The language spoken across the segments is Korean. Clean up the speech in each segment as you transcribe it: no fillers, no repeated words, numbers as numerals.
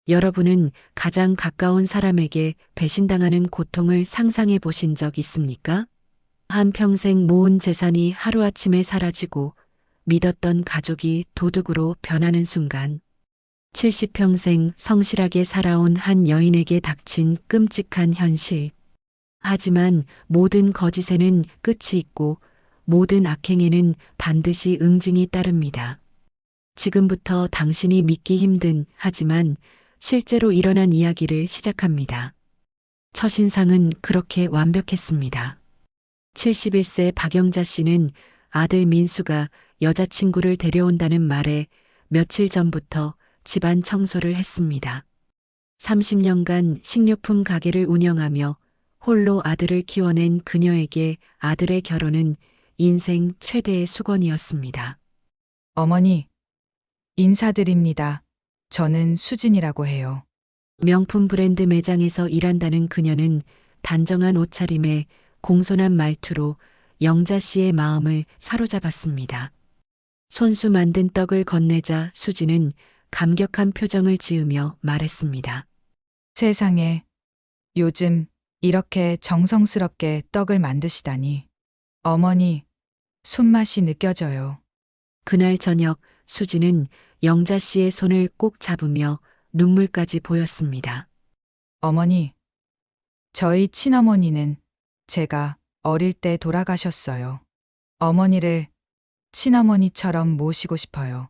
여러분은 가장 가까운 사람에게 배신당하는 고통을 상상해 보신 적 있습니까? 한평생 모은 재산이 하루아침에 사라지고 믿었던 가족이 도둑으로 변하는 순간, 70평생 성실하게 살아온 한 여인에게 닥친 끔찍한 현실. 하지만 모든 거짓에는 끝이 있고 모든 악행에는 반드시 응징이 따릅니다. 지금부터 당신이 믿기 힘든 하지만 실제로 일어난 이야기를 시작합니다. 첫인상은 그렇게 완벽했습니다. 71세 박영자 씨는 아들 민수가 여자친구를 데려온다는 말에 며칠 전부터 집안 청소를 했습니다. 30년간 식료품 가게를 운영하며 홀로 아들을 키워낸 그녀에게 아들의 결혼은 인생 최대의 수건이었습니다. 어머니, 인사드립니다. 저는 수진이라고 해요. 명품 브랜드 매장에서 일한다는 그녀는 단정한 옷차림에 공손한 말투로 영자 씨의 마음을 사로잡았습니다. 손수 만든 떡을 건네자 수지는 감격한 표정을 지으며 말했습니다. 세상에, 요즘 이렇게 정성스럽게 떡을 만드시다니. 어머니, 손맛이 느껴져요. 그날 저녁 수지는 영자 씨의 손을 꼭 잡으며 눈물까지 보였습니다. 어머니, 저희 친어머니는 제가 어릴 때 돌아가셨어요. 어머니를 친어머니처럼 모시고 싶어요.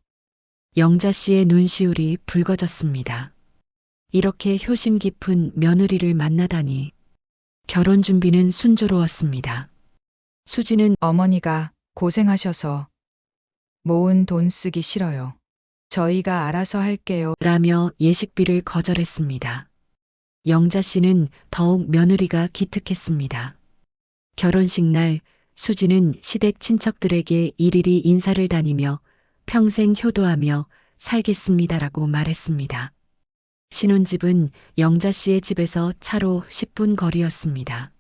영자 씨의 눈시울이 붉어졌습니다. 이렇게 효심 깊은 며느리를 만나다니. 결혼 준비는 순조로웠습니다. 수지는 어머니가 고생하셔서 모은 돈 쓰기 싫어요. 저희가 알아서 할게요. 라며 예식비를 거절했습니다. 영자 씨는 더욱 며느리가 기특했습니다. 결혼식 날 수지는 시댁 친척들에게 일일이 인사를 다니며 평생 효도하며 살겠습니다라고 말했습니다. 신혼집은 영자 씨의 집에서 차로 10분 거리였습니다.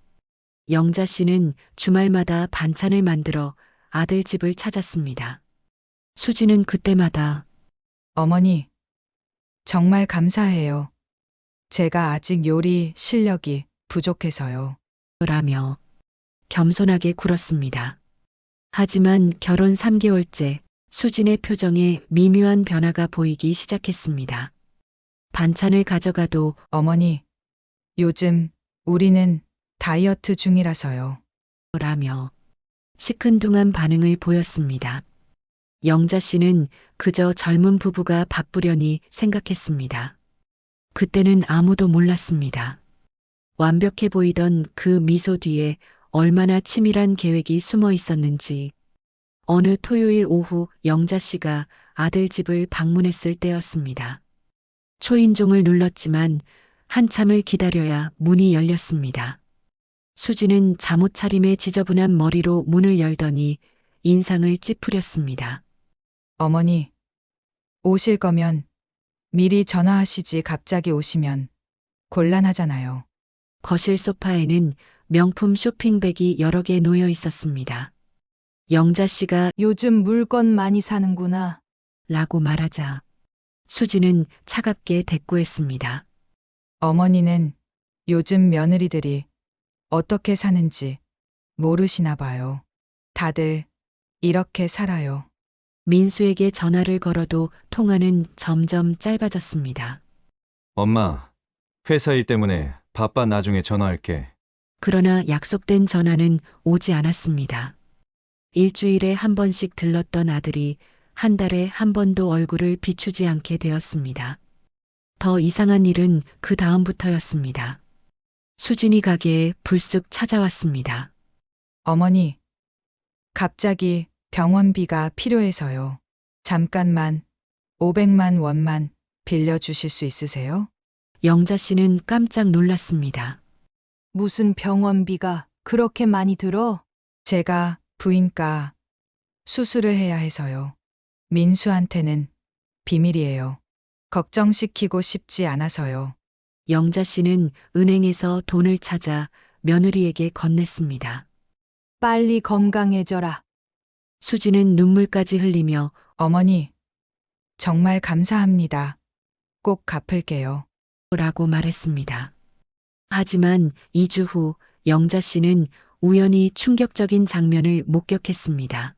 영자 씨는 주말마다 반찬을 만들어 아들 집을 찾았습니다. 수지는 그때마다 어머니, 정말 감사해요. 제가 아직 요리 실력이 부족해서요. 라며 겸손하게 굴었습니다. 하지만 결혼 3개월째 수진의 표정에 미묘한 변화가 보이기 시작했습니다. 반찬을 가져가도 어머니, 요즘 우리는 다이어트 중이라서요. 라며 시큰둥한 반응을 보였습니다. 영자 씨는 그저 젊은 부부가 바쁘려니 생각했습니다. 그때는 아무도 몰랐습니다. 완벽해 보이던 그 미소 뒤에 얼마나 치밀한 계획이 숨어 있었는지. 어느 토요일 오후 영자 씨가 아들 집을 방문했을 때였습니다. 초인종을 눌렀지만 한참을 기다려야 문이 열렸습니다. 수지는 잠옷 차림의 지저분한 머리로 문을 열더니 인상을 찌푸렸습니다. 어머니, 오실 거면 미리 전화하시지 갑자기 오시면 곤란하잖아요. 거실 소파에는 명품 쇼핑백이 여러 개 놓여 있었습니다. 영자 씨가 요즘 물건 많이 사는구나. 라고 말하자 수지는 차갑게 대꾸했습니다. 어머니는 요즘 며느리들이 어떻게 사는지 모르시나 봐요. 다들 이렇게 살아요. 민수에게 전화를 걸어도 통화는 점점 짧아졌습니다. 엄마, 회사 일 때문에 바빠. 나중에 전화할게. 그러나 약속된 전화는 오지 않았습니다. 일주일에 한 번씩 들렀던 아들이 한 달에 한 번도 얼굴을 비추지 않게 되었습니다. 더 이상한 일은 그 다음부터였습니다. 수진이 가게에 불쑥 찾아왔습니다. 어머니, 갑자기 병원비가 필요해서요. 잠깐만 500만 원만 빌려주실 수 있으세요? 영자 씨는 깜짝 놀랐습니다. 무슨 병원비가 그렇게 많이 들어? 제가 부인과 수술을 해야 해서요. 민수한테는 비밀이에요. 걱정시키고 싶지 않아서요. 영자 씨는 은행에서 돈을 찾아 며느리에게 건넸습니다. 빨리 건강해져라. 수지는 눈물까지 흘리며 어머니, 정말 감사합니다. 꼭 갚을게요. 라고 말했습니다. 하지만 2주 후 영자 씨는 우연히 충격적인 장면을 목격했습니다.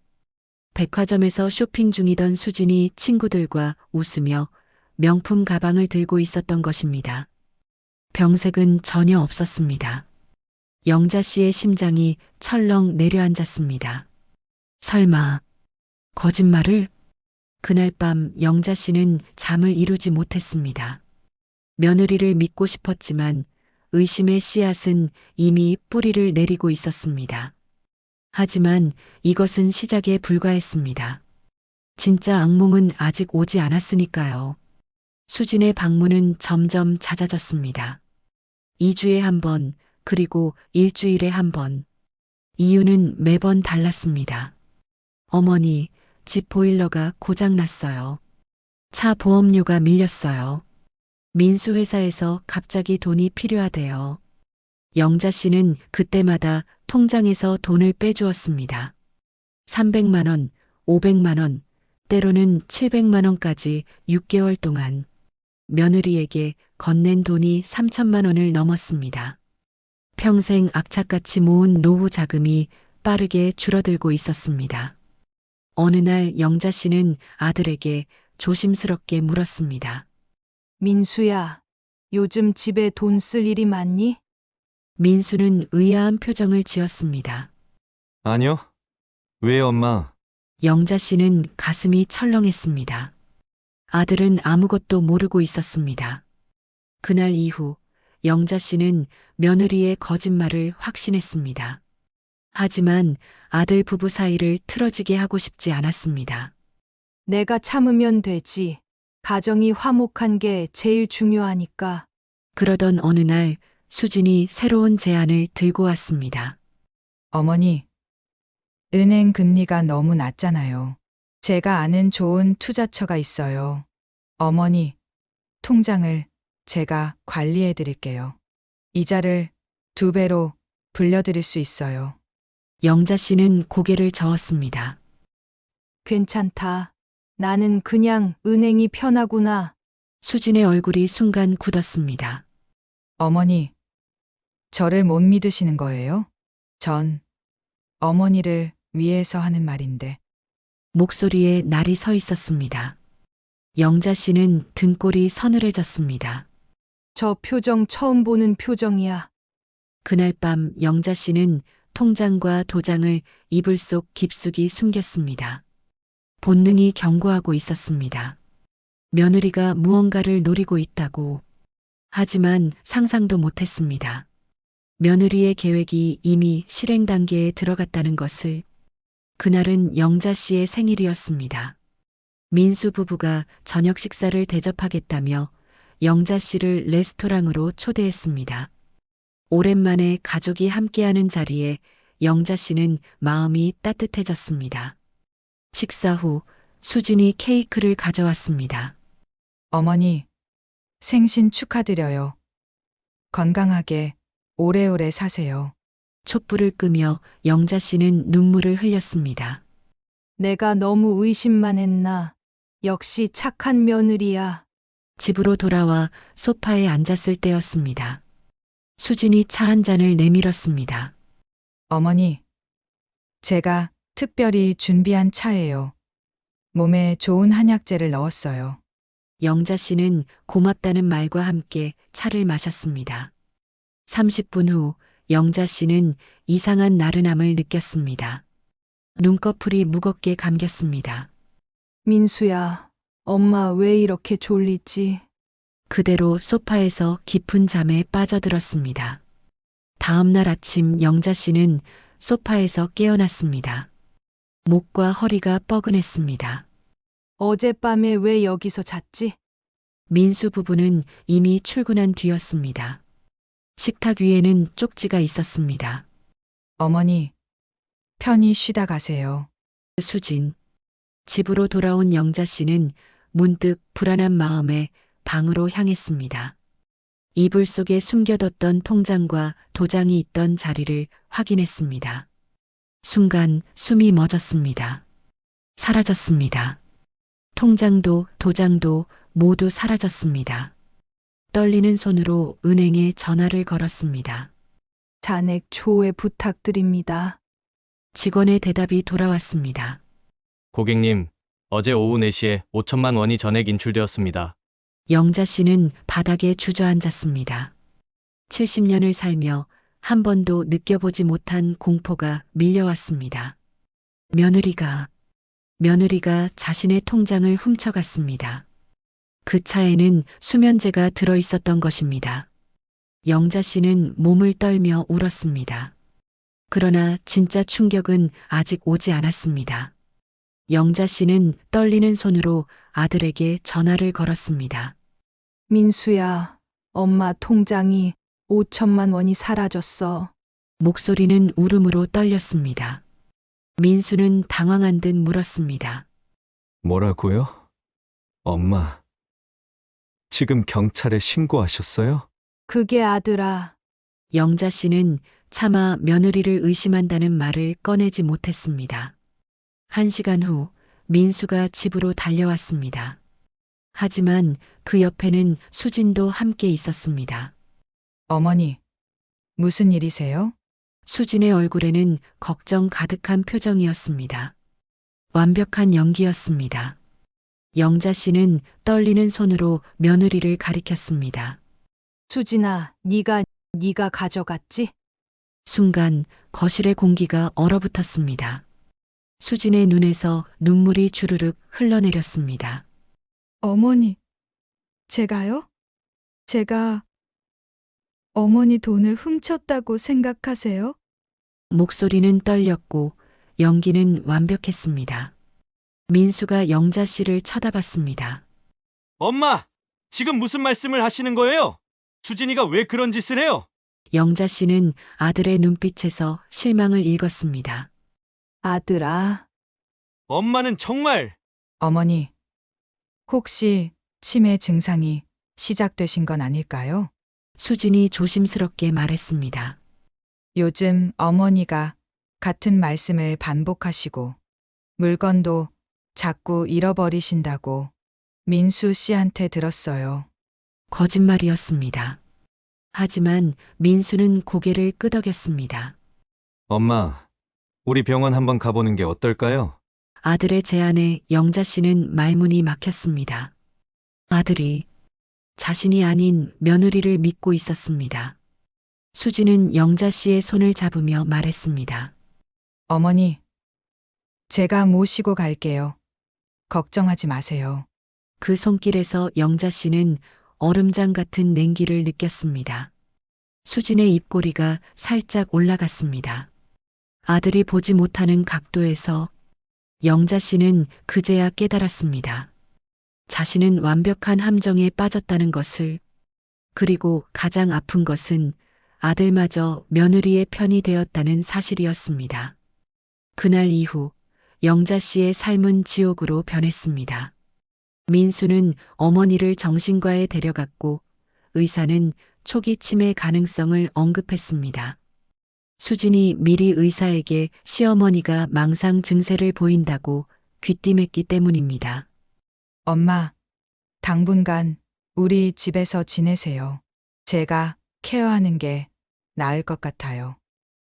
백화점에서 쇼핑 중이던 수진이 친구들과 웃으며 명품 가방을 들고 있었던 것입니다. 병색은 전혀 없었습니다. 영자 씨의 심장이 철렁 내려앉았습니다. 설마 거짓말을? 그날 밤 영자 씨는 잠을 이루지 못했습니다. 며느리를 믿고 싶었지만 의심의 씨앗은 이미 뿌리를 내리고 있었습니다. 하지만 이것은 시작에 불과했습니다. 진짜 악몽은 아직 오지 않았으니까요. 수진의 방문은 점점 잦아졌습니다. 2주에 한 번, 그리고 일주일에 한 번. 이유는 매번 달랐습니다. 어머니, 집 보일러가 고장났어요. 차 보험료가 밀렸어요. 민수 회사에서 갑자기 돈이 필요하대요. 영자 씨는 그때마다 통장에서 돈을 빼주었습니다. 300만 원, 500만 원, 때로는 700만 원까지 6개월 동안 며느리에게 건넨 돈이 3천만 원을 넘었습니다. 평생 악착같이 모은 노후 자금이 빠르게 줄어들고 있었습니다. 어느 날 영자 씨는 아들에게 조심스럽게 물었습니다. 민수야, 요즘 집에 돈 쓸 일이 많니? 민수는 의아한 표정을 지었습니다. 아니요. 왜 엄마? 영자 씨는 가슴이 철렁했습니다. 아들은 아무것도 모르고 있었습니다. 그날 이후 영자 씨는 며느리의 거짓말을 확신했습니다. 하지만 아들 부부 사이를 틀어지게 하고 싶지 않았습니다. 내가 참으면 되지. 가정이 화목한 게 제일 중요하니까. 그러던 어느 날 수진이 새로운 제안을 들고 왔습니다. 어머니, 은행 금리가 너무 낮잖아요. 제가 아는 좋은 투자처가 있어요. 어머니, 통장을 제가 관리해 드릴게요. 이자를 2배로 불려드릴 수 있어요. 영자 씨는 고개를 저었습니다. 괜찮다. 나는 그냥 은행이 편하구나. 수진의 얼굴이 순간 굳었습니다. 어머니, 저를 못 믿으시는 거예요? 전 어머니를 위해서 하는 말인데. 목소리에 날이 서 있었습니다. 영자 씨는 등골이 서늘해졌습니다. 저 표정 처음 보는 표정이야. 그날 밤 영자 씨는 통장과 도장을 이불 속 깊숙이 숨겼습니다. 본능이 경고하고 있었습니다. 며느리가 무언가를 노리고 있다고. 하지만 상상도 못했습니다. 며느리의 계획이 이미 실행 단계에 들어갔다는 것을. 그날은 영자 씨의 생일이었습니다. 민수 부부가 저녁 식사를 대접하겠다며 영자 씨를 레스토랑으로 초대했습니다. 오랜만에 가족이 함께하는 자리에 영자 씨는 마음이 따뜻해졌습니다. 식사 후 수진이 케이크를 가져왔습니다. 어머니, 생신 축하드려요. 건강하게 오래오래 사세요. 촛불을 끄며 영자 씨는 눈물을 흘렸습니다. 내가 너무 의심만 했나. 역시 착한 며느리야. 집으로 돌아와 소파에 앉았을 때였습니다. 수진이 차 한 잔을 내밀었습니다. 어머니, 제가 특별히 준비한 차예요. 몸에 좋은 한약재를 넣었어요. 영자 씨는 고맙다는 말과 함께 차를 마셨습니다. 30분 후 영자 씨는 이상한 나른함을 느꼈습니다. 눈꺼풀이 무겁게 감겼습니다. 민수야, 엄마 왜 이렇게 졸리지? 그대로 소파에서 깊은 잠에 빠져들었습니다. 다음 날 아침 영자 씨는 소파에서 깨어났습니다. 목과 허리가 뻐근했습니다. 어젯밤에 왜 여기서 잤지? 민수 부부는 이미 출근한 뒤였습니다. 식탁 위에는 쪽지가 있었습니다. 어머니, 편히 쉬다 가세요. 수진. 집으로 돌아온 영자 씨는 문득 불안한 마음에 방으로 향했습니다. 이불 속에 숨겨뒀던 통장과 도장이 있던 자리를 확인했습니다. 순간 숨이 멎었습니다. 사라졌습니다. 통장도 도장도 모두 사라졌습니다. 떨리는 손으로 은행에 전화를 걸었습니다. 잔액 조회 부탁드립니다. 직원의 대답이 돌아왔습니다. 고객님, 어제 오후 4시에 5천만 원이 전액 인출되었습니다. 영자 씨는 바닥에 주저앉았습니다. 70년을 살며 한 번도 느껴보지 못한 공포가 밀려왔습니다. 며느리가 자신의 통장을 훔쳐갔습니다. 그 차에는 수면제가 들어 있었던 것입니다. 영자 씨는 몸을 떨며 울었습니다. 그러나 진짜 충격은 아직 오지 않았습니다. 영자 씨는 떨리는 손으로 아들에게 전화를 걸었습니다. 민수야, 엄마 통장이 5천만 원이 사라졌어. 목소리는 울음으로 떨렸습니다. 민수는 당황한 듯 물었습니다. 뭐라고요? 엄마, 지금 경찰에 신고하셨어요? 그게 아들아. 영자 씨는 차마 며느리를 의심한다는 말을 꺼내지 못했습니다. 1시간 후 민수가 집으로 달려왔습니다. 하지만 그 옆에는 수진도 함께 있었습니다. 어머니, 무슨 일이세요? 수진의 얼굴에는 걱정 가득한 표정이었습니다. 완벽한 연기였습니다. 영자 씨는 떨리는 손으로 며느리를 가리켰습니다. 수진아, 네가 가져갔지? 순간 거실의 공기가 얼어붙었습니다. 수진의 눈에서 눈물이 주르륵 흘러내렸습니다. 어머니, 제가요? 제가 어머니 돈을 훔쳤다고 생각하세요? 목소리는 떨렸고 연기는 완벽했습니다. 민수가 영자 씨를 쳐다봤습니다. 엄마! 지금 무슨 말씀을 하시는 거예요? 수진이가 왜 그런 짓을 해요? 영자 씨는 아들의 눈빛에서 실망을 읽었습니다. 아들아, 엄마는 정말... 어머니, 혹시 치매 증상이 시작되신 건 아닐까요? 수진이 조심스럽게 말했습니다. 요즘 어머니가 같은 말씀을 반복하시고 물건도 자꾸 잃어버리신다고 민수 씨한테 들었어요. 거짓말이었습니다. 하지만 민수는 고개를 끄덕였습니다. 엄마, 우리 병원 한번 가보는 게 어떨까요? 아들의 제안에 영자 씨는 말문이 막혔습니다. 아들이 자신이 아닌 며느리를 믿고 있었습니다. 수진은 영자 씨의 손을 잡으며 말했습니다. 어머니, 제가 모시고 갈게요. 걱정하지 마세요. 그 손길에서 영자 씨는 얼음장 같은 냉기를 느꼈습니다. 수진의 입꼬리가 살짝 올라갔습니다. 아들이 보지 못하는 각도에서 영자 씨는 그제야 깨달았습니다. 자신은 완벽한 함정에 빠졌다는 것을, 그리고 가장 아픈 것은 아들마저 며느리의 편이 되었다는 사실이었습니다. 그날 이후 영자 씨의 삶은 지옥으로 변했습니다. 민수는 어머니를 정신과에 데려갔고 의사는 초기 치매 가능성을 언급했습니다. 수진이 미리 의사에게 시어머니가 망상 증세를 보인다고 귀띔했기 때문입니다. 엄마, 당분간 우리 집에서 지내세요. 제가 케어하는 게 나을 것 같아요.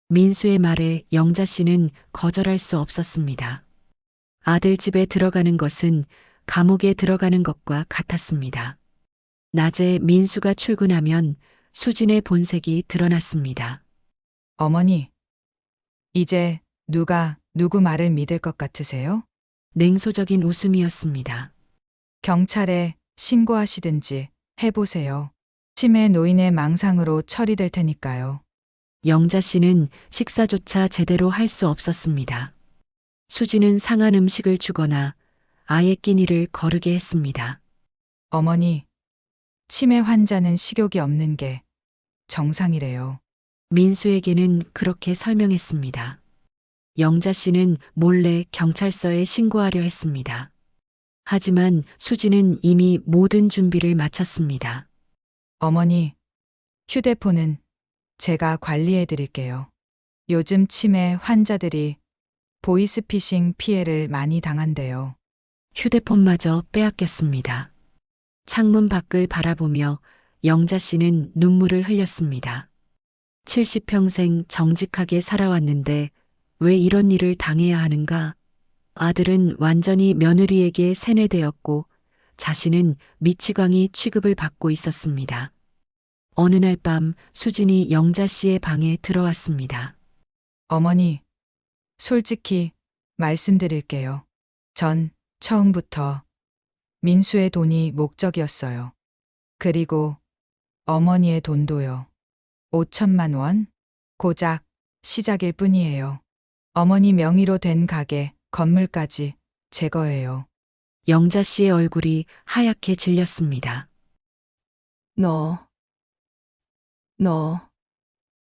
민수의 말에 영자 씨는 거절할 수 없었습니다. 아들 집에 들어가는 것은 감옥에 들어가는 것과 같았습니다. 낮에 민수가 출근하면 수진의 본색이 드러났습니다. 어머니, 이제 누가 누구 말을 믿을 것 같으세요? 냉소적인 웃음이었습니다. 경찰에 신고하시든지 해보세요. 치매 노인의 망상으로 처리될 테니까요. 영자 씨는 식사조차 제대로 할 수 없었습니다. 수진은 상한 음식을 주거나 아예 끼니를 거르게 했습니다. 어머니, 치매 환자는 식욕이 없는 게 정상이래요. 민수에게는 그렇게 설명했습니다. 영자 씨는 몰래 경찰서에 신고하려 했습니다. 하지만 수진은 이미 모든 준비를 마쳤습니다. 어머니, 휴대폰은 제가 관리해 드릴게요. 요즘 치매 환자들이 보이스피싱 피해를 많이 당한대요. 휴대폰마저 빼앗겼습니다. 창문 밖을 바라보며 영자 씨는 눈물을 흘렸습니다. 70평생 정직하게 살아왔는데 왜 이런 일을 당해야 하는가? 아들은 완전히 며느리에게 세뇌되었고 자신은 미치광이 취급을 받고 있었습니다. 어느 날 밤 수진이 영자 씨의 방에 들어왔습니다. 어머니, 솔직히 말씀드릴게요. 전 처음부터 민수의 돈이 목적이었어요. 그리고 어머니의 돈도요. 5천만 원? 고작 시작일 뿐이에요. 어머니 명의로 된 가게, 건물까지 제 거예요. 영자 씨의 얼굴이 하얗게 질렸습니다. 너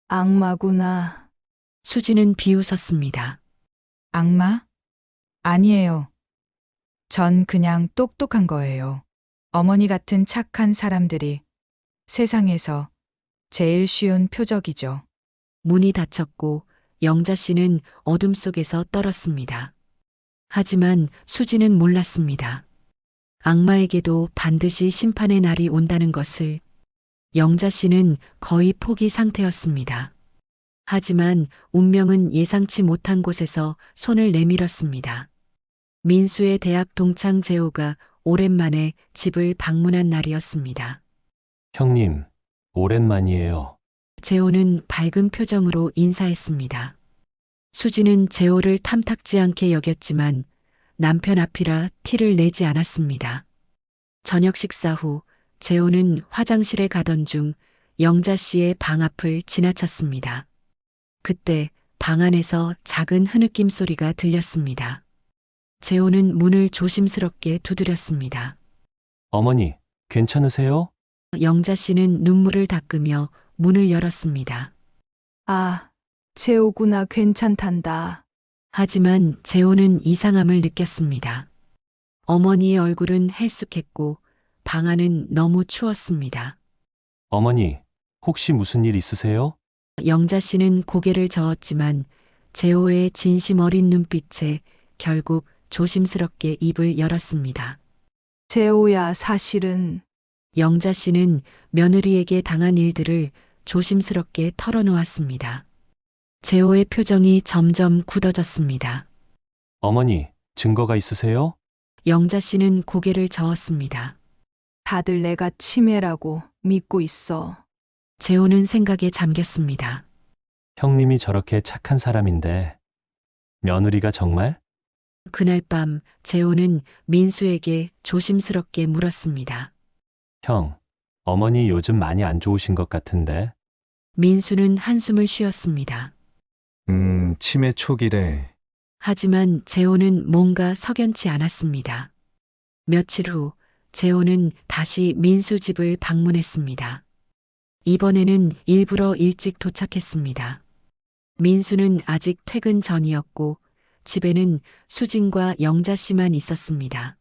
악마구나. 수진은 비웃었습니다. 악마? 아니에요. 전 그냥 똑똑한 거예요. 어머니 같은 착한 사람들이 세상에서 제일 쉬운 표적이죠. 문이 닫혔고 영자 씨는 어둠 속에서 떨었습니다. 하지만 수진은 몰랐습니다. 악마에게도 반드시 심판의 날이 온다는 것을. 영자 씨는 거의 포기 상태였습니다. 하지만 운명은 예상치 못한 곳에서 손을 내밀었습니다. 민수의 대학 동창 재호가 오랜만에 집을 방문한 날이었습니다. 형님, 오랜만이에요. 재호는 밝은 표정으로 인사했습니다. 수지는 재호를 탐탁지 않게 여겼지만 남편 앞이라 티를 내지 않았습니다. 저녁 식사 후 재호는 화장실에 가던 중 영자 씨의 방 앞을 지나쳤습니다. 그때 방 안에서 작은 흐느낌 소리가 들렸습니다. 재호는 문을 조심스럽게 두드렸습니다. 어머니, 괜찮으세요? 영자 씨는 눈물을 닦으며 문을 열었습니다. 아, 재호구나. 괜찮단다. 하지만 재호는 이상함을 느꼈습니다. 어머니의 얼굴은 헬쑥했고 방 안은 너무 추웠습니다. 어머니, 혹시 무슨 일 있으세요? 영자 씨는 고개를 저었지만 재호의 진심 어린 눈빛에 결국 조심스럽게 입을 열었습니다. 재호야, 사실은 영자 씨는 며느리에게 당한 일들을 조심스럽게 털어놓았습니다. 재호의 표정이 점점 굳어졌습니다. 어머니, 증거가 있으세요? 영자 씨는 고개를 저었습니다. 다들 내가 치매라고 믿고 있어. 재호는 생각에 잠겼습니다. 형님이 저렇게 착한 사람인데, 며느리가 정말? 그날 밤 재호는 민수에게 조심스럽게 물었습니다. 형, 어머니 요즘 많이 안 좋으신 것 같은데. 민수는 한숨을 쉬었습니다. 치매 초기래. 하지만 재호는 뭔가 석연치 않았습니다. 며칠 후 재호는 다시 민수 집을 방문했습니다. 이번에는 일부러 일찍 도착했습니다. 민수는 아직 퇴근 전이었고 집에는 수진과 영자 씨만 있었습니다.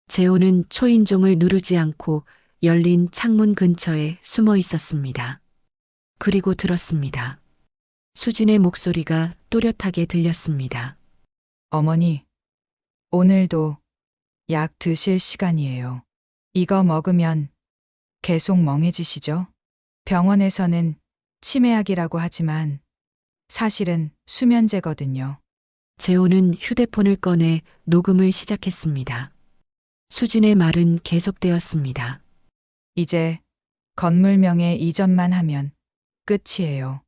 재호는 초인종을 누르지 않고 열린 창문 근처에 숨어 있었습니다. 그리고 들었습니다. 수진의 목소리가 또렷하게 들렸습니다. 어머니, 오늘도 약 드실 시간이에요. 이거 먹으면 계속 멍해지시죠? 병원에서는 치매약이라고 하지만 사실은 수면제거든요. 재호는 휴대폰을 꺼내 녹음을 시작했습니다. 수진의 말은 계속되었습니다. 이제 건물명에 이전만 하면 끝이에요.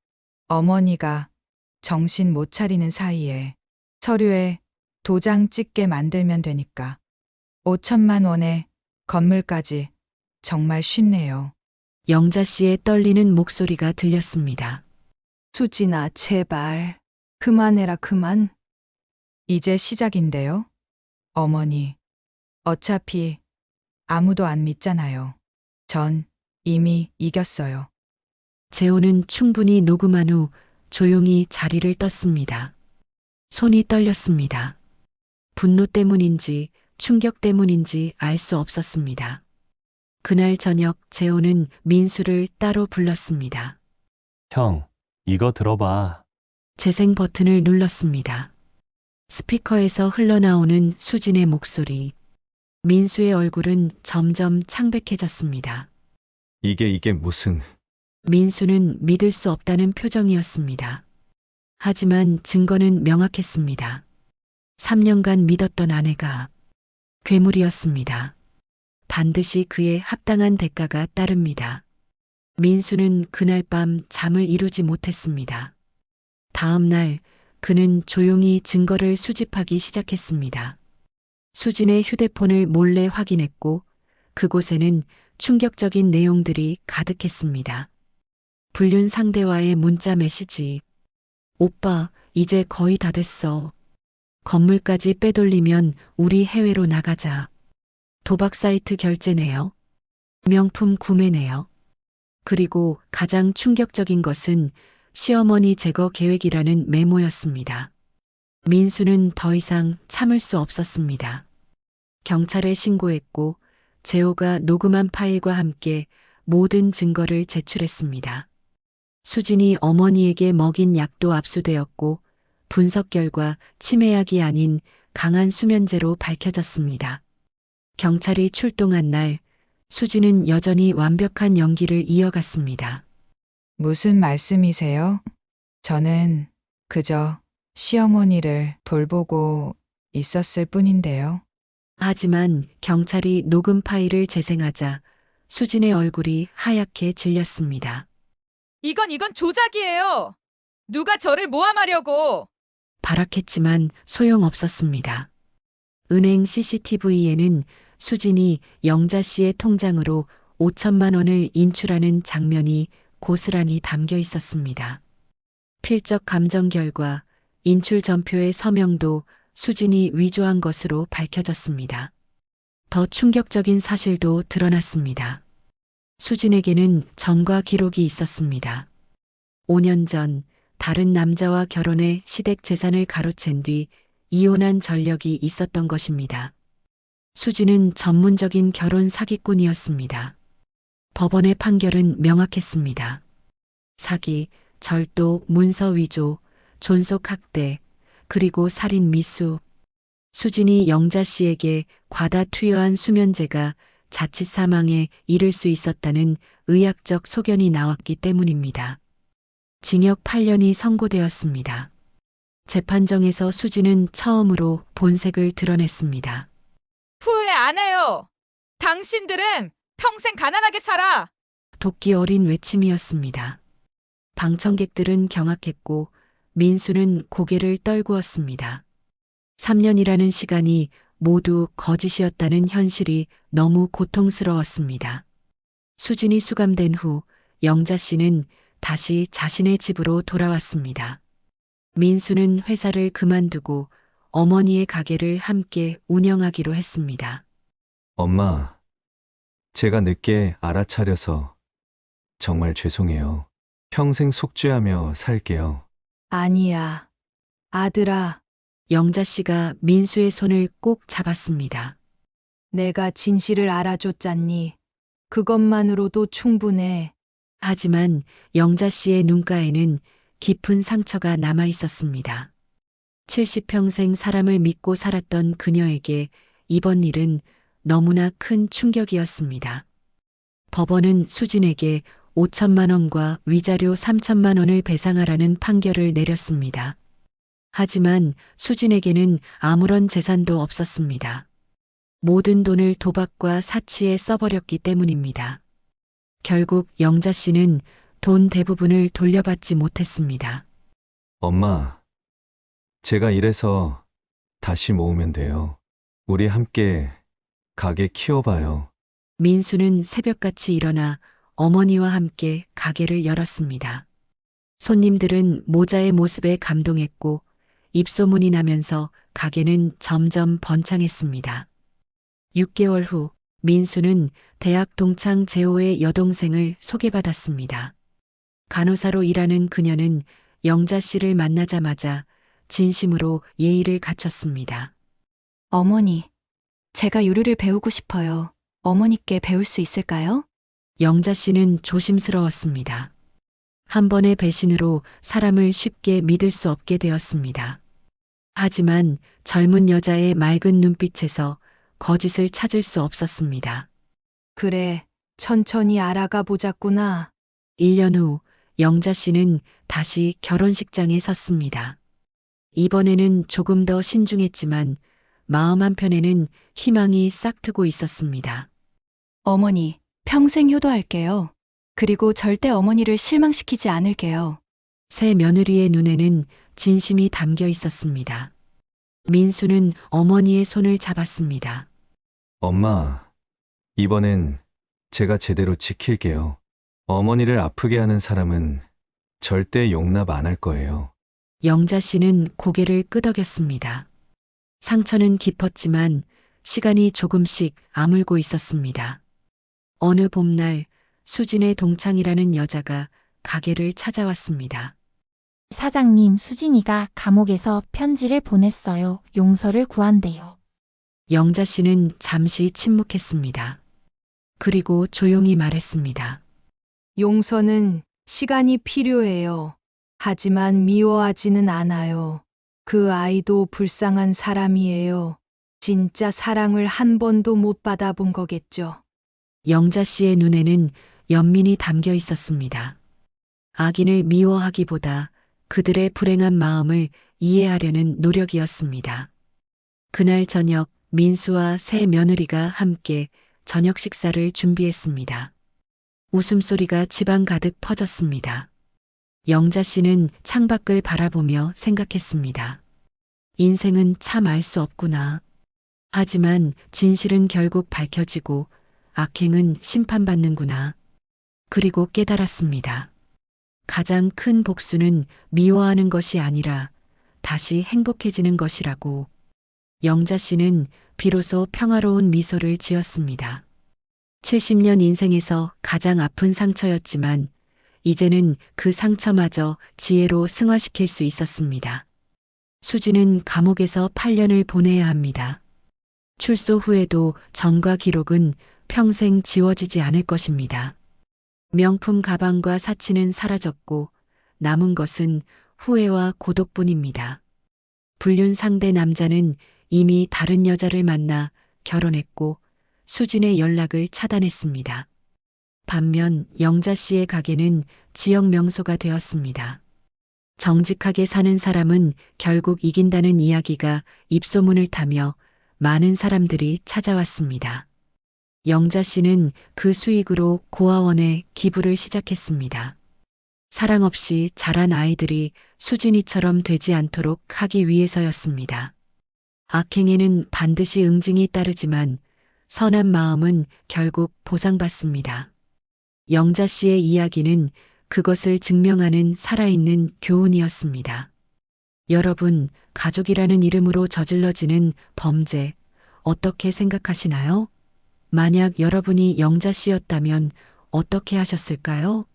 어머니가 정신 못 차리는 사이에 서류에 도장 찍게 만들면 되니까. 5천만 원에 건물까지 정말 쉽네요. 영자 씨의 떨리는 목소리가 들렸습니다. 수진아, 제발. 그만해라, 그만. 이제 시작인데요. 어머니, 어차피 아무도 안 믿잖아요. 전 이미 이겼어요. 재호는 충분히 녹음한 후 조용히 자리를 떴습니다. 손이 떨렸습니다. 분노 때문인지 충격 때문인지 알 수 없었습니다. 그날 저녁 재호는 민수를 따로 불렀습니다. 형, 이거 들어봐. 재생 버튼을 눌렀습니다. 스피커에서 흘러나오는 수진의 목소리. 민수의 얼굴은 점점 창백해졌습니다. 이게 무슨... 민수는 믿을 수 없다는 표정이었습니다. 하지만 증거는 명확했습니다. 3년간 믿었던 아내가 괴물이었습니다. 반드시 그에 합당한 대가가 따릅니다. 민수는 그날 밤 잠을 이루지 못했습니다. 다음 날 그는 조용히 증거를 수집하기 시작했습니다. 수진의 휴대폰을 몰래 확인했고 그곳에는 충격적인 내용들이 가득했습니다. 불륜 상대와의 문자 메시지. 오빠, 이제 거의 다 됐어. 건물까지 빼돌리면 우리 해외로 나가자. 도박 사이트 결제네요. 명품 구매네요. 그리고 가장 충격적인 것은 시어머니 제거 계획이라는 메모였습니다. 민수는 더 이상 참을 수 없었습니다. 경찰에 신고했고 재호가 녹음한 파일과 함께 모든 증거를 제출했습니다. 수진이 어머니에게 먹인 약도 압수되었고 분석 결과 치매약이 아닌 강한 수면제로 밝혀졌습니다. 경찰이 출동한 날 수진은 여전히 완벽한 연기를 이어갔습니다. 무슨 말씀이세요? 저는 그저 시어머니를 돌보고 있었을 뿐인데요. 하지만 경찰이 녹음 파일을 재생하자 수진의 얼굴이 하얗게 질렸습니다. 이건 조작이에요. 누가 저를 모함하려고. 발악했지만 소용없었습니다. 은행 CCTV에는 수진이 영자 씨의 통장으로 5천만 원을 인출하는 장면이 고스란히 담겨 있었습니다. 필적 감정 결과 인출 전표의 서명도 수진이 위조한 것으로 밝혀졌습니다. 더 충격적인 사실도 드러났습니다. 수진에게는 전과 기록이 있었습니다. 5년 전 다른 남자와 결혼해 시댁 재산을 가로챈 뒤 이혼한 전력이 있었던 것입니다. 수진은 전문적인 결혼 사기꾼이었습니다. 법원의 판결은 명확했습니다. 사기, 절도, 문서 위조, 존속 학대, 그리고 살인 미수. 수진이 영자 씨에게 과다 투여한 수면제가 자칫 사망에 이를 수 있었다는 의학적 소견이 나왔기 때문입니다. 징역 8년이 선고되었습니다. 재판정에서 수진은 처음으로 본색을 드러냈습니다. 후회 안 해요. 당신들은 평생 가난하게 살아. 도끼 어린 외침이었습니다. 방청객들은 경악했고 민수는 고개를 떨구었습니다. 3년이라는 시간이 모두 거짓이었다는 현실이 너무 고통스러웠습니다. 수진이 수감된 후 영자 씨는 다시 자신의 집으로 돌아왔습니다. 민수는 회사를 그만두고 어머니의 가게를 함께 운영하기로 했습니다. 엄마, 제가 늦게 알아차려서 정말 죄송해요. 평생 속죄하며 살게요. 아니야. 아들아, 영자 씨가 민수의 손을 꼭 잡았습니다. 내가 진실을 알아줬잖니. 그것만으로도 충분해. 하지만 영자 씨의 눈가에는 깊은 상처가 남아 있었습니다. 70평생 사람을 믿고 살았던 그녀에게 이번 일은 너무나 큰 충격이었습니다. 법원은 수진에게 5천만 원과 위자료 3천만 원을 배상하라는 판결을 내렸습니다. 하지만 수진에게는 아무런 재산도 없었습니다. 모든 돈을 도박과 사치에 써버렸기 때문입니다. 결국 영자 씨는 돈 대부분을 돌려받지 못했습니다. 엄마, 제가 이래서 다시 모으면 돼요. 우리 함께 가게 키워봐요. 민수는 새벽같이 일어나 어머니와 함께 가게를 열었습니다. 손님들은 모자의 모습에 감동했고 입소문이 나면서 가게는 점점 번창했습니다. 6개월 후 민수는 대학 동창 재호의 여동생을 소개받았습니다. 간호사로 일하는 그녀는 영자 씨를 만나자마자 진심으로 예의를 갖췄습니다. 어머니, 제가 요리를 배우고 싶어요. 어머니께 배울 수 있을까요? 영자 씨는 조심스러웠습니다. 한 번의 배신으로 사람을 쉽게 믿을 수 없게 되었습니다. 하지만 젊은 여자의 맑은 눈빛에서 거짓을 찾을 수 없었습니다. 그래, 천천히 알아가 보자꾸나. 1년 후 영자 씨는 다시 결혼식장에 섰습니다. 이번에는 조금 더 신중했지만 마음 한편에는 희망이 싹트고 있었습니다. 어머니, 평생 효도할게요. 그리고 절대 어머니를 실망시키지 않을게요. 새 며느리의 눈에는 진심이 담겨 있었습니다. 민수는 어머니의 손을 잡았습니다. 엄마, 이번엔 제가 제대로 지킬게요. 어머니를 아프게 하는 사람은 절대 용납 안 할 거예요. 영자 씨는 고개를 끄덕였습니다. 상처는 깊었지만 시간이 조금씩 아물고 있었습니다. 어느 봄날 수진의 동창이라는 여자가 가게를 찾아왔습니다. 사장님, 수진이가 감옥에서 편지를 보냈어요. 용서를 구한대요. 영자 씨는 잠시 침묵했습니다. 그리고 조용히 말했습니다. 용서는 시간이 필요해요. 하지만 미워하지는 않아요. 그 아이도 불쌍한 사람이에요. 진짜 사랑을 한 번도 못 받아본 거겠죠. 영자 씨의 눈에는 연민이 담겨 있었습니다. 악인을 미워하기보다 그들의 불행한 마음을 이해하려는 노력이었습니다. 그날 저녁 민수와 새 며느리가 함께 저녁 식사를 준비했습니다. 웃음소리가 집안 가득 퍼졌습니다. 영자 씨는 창밖을 바라보며 생각했습니다. 인생은 참 알 수 없구나. 하지만 진실은 결국 밝혀지고 악행은 심판받는구나. 그리고 깨달았습니다. 가장 큰 복수는 미워하는 것이 아니라 다시 행복해지는 것이라고. 영자 씨는 비로소 평화로운 미소를 지었습니다. 70년 인생에서 가장 아픈 상처였지만 이제는 그 상처마저 지혜로 승화시킬 수 있었습니다. 수지는 감옥에서 8년을 보내야 합니다. 출소 후에도 전과 기록은 평생 지워지지 않을 것입니다. 명품 가방과 사치는 사라졌고 남은 것은 후회와 고독뿐입니다. 불륜 상대 남자는 이미 다른 여자를 만나 결혼했고 수진의 연락을 차단했습니다. 반면 영자 씨의 가게는 지역 명소가 되었습니다. 정직하게 사는 사람은 결국 이긴다는 이야기가 입소문을 타며 많은 사람들이 찾아왔습니다. 영자 씨는 그 수익으로 고아원에 기부를 시작했습니다. 사랑 없이 자란 아이들이 수진이처럼 되지 않도록 하기 위해서였습니다. 악행에는 반드시 응징이 따르지만 선한 마음은 결국 보상받습니다. 영자 씨의 이야기는 그것을 증명하는 살아있는 교훈이었습니다. 여러분, 가족이라는 이름으로 저질러지는 범죄, 어떻게 생각하시나요? 만약 여러분이 영자 씨였다면 어떻게 하셨을까요?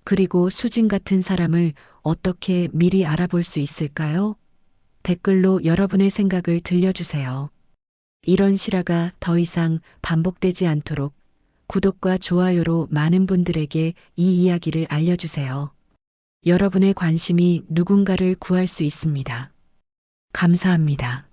그리고 수진 같은 사람을 어떻게 미리 알아볼 수 있을까요? 댓글로 여러분의 생각을 들려주세요. 이런 실화가 더 이상 반복되지 않도록 구독과 좋아요로 많은 분들에게 이 이야기를 알려주세요. 여러분의 관심이 누군가를 구할 수 있습니다. 감사합니다.